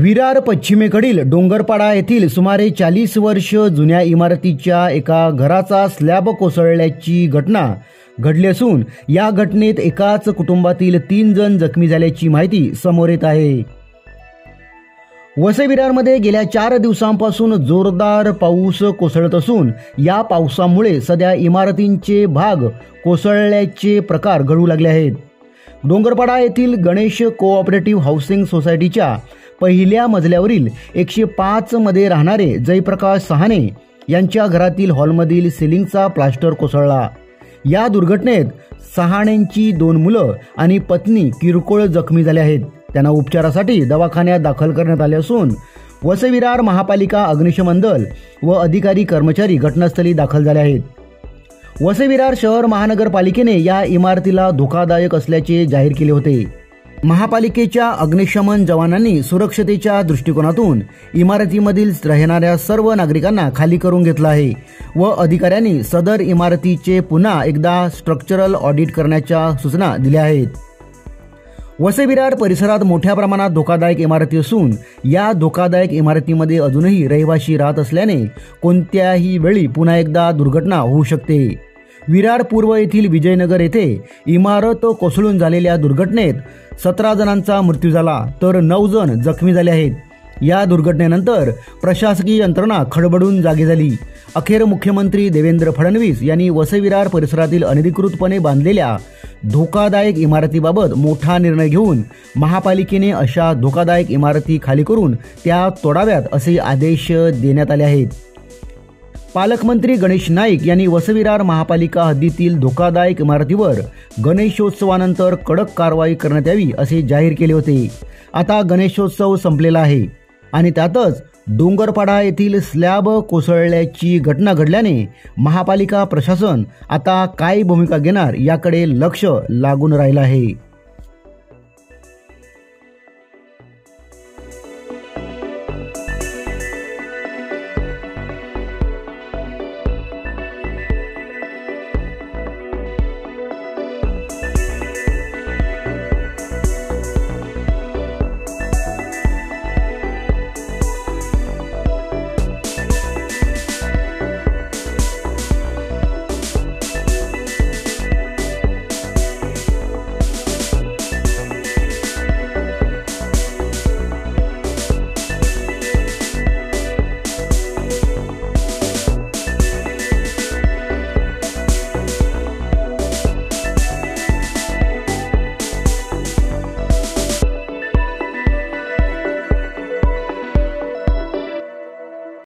विरार पश्चिमेकडील डोंगरपाडा येथील सुमारे 40 वर्ष जुन्या इमारतीच्या एका घराचा स्लॅब कोसळल्याची घटना घडली असून या घटनेत एकाच कुटुंबातील 3 जण जखमी झाल्याची माहिती समोर येत आहे। वसई विरारमध्ये गेल्या 4 दिवसांपासून जोरदार पाऊस कोसळत असून या पावसामुळे सध्या इमारतींचे भाग कोसळल्याचे प्रकार घडू लागले आहेत। डोंगरपाडा येथील गणेश कोऑपरेटिव्ह हाऊसिंग सोसायटीच्या पहिल्या मजल्यावरील 105 मध्ये राहणारे जयप्रकाश सहाने यांच्या घरातील हॉलमधील सिलिंगचा प्लास्टर कोसळला। या दुर्घटनेत सहाणेंची 2 मुलं आणि पत्नी किरकोळ जखमी झाले आहेत। त्यांना उपचारासाठी दवाखान्यात दाखल करण्यात आले असून वसई विरार महापालिका अग्निशमन दल व अधिकारी कर्मचारी घटनास्थळी दाखल झाले आहेत। वसई विरार शहर महानगरपालिकेने या इमारतीला धोकादायक असल्याचे जाहीर केले होते। महापालिकेच्या अग्निशमन जवानांनी सुरक्षतेच्या दृष्टिकोनातून इमारतीमधील राहणाऱ्या सर्व नागरिकांना खाली करून घेतलं आहे व अधिकाऱ्यांनी सदर इमारतीचे पुन्हा एकदा स्ट्रक्चरल ऑडिट करण्याच्या सूचना दिल्या आहेत। वसई विरार परिसरात मोठ्या प्रमाणात धोकादायक इमारती असून या धोकादायक इमारतीमध्ये अजूनही रहिवासी राहत असल्याने कोणत्याही वेळी पुन्हा एकदा दुर्घटना होऊ शकते। विरार पूर्व येथील विजयनगर येथे इमारत कोसळून झालेल्या दुर्घटनेत 17 जणांचा मृत्यू झाला तर 9 जण जखमी झाले आहेत। या दुर्घटनेनंतर प्रशासकीय यंत्रणा खडबडून जागी झाली। अखेर मुख्यमंत्री देवेंद्र फडणवीस यांनी वसई विरार परिसरातील अनधिकृतपणे बांधलेल्या धोकादायक इमारतीबाबत मोठा निर्णय घेऊन महापालिकेने अशा धोकादायक इमारती खाली करून त्या तोडाव्यात असे आदेश देण्यात आले आहेत। पालकमंत्री गणेश नाईक यांनी वसई विरार महापालिका हद्दीतील धोकादायक इमारतीवर गणेशोत्सवानंतर कडक कारवाई करण्यात यावी असे जाहीर केले होते। आता गणेशोत्सव संपलेला आहे आणि त्यातच डोंगरपाडा येथील स्लॅब कोसळल्याची घटना घडल्याने महापालिका प्रशासन आता काय भूमिका घेणार याकडे लक्ष लागून राहिलं आहे।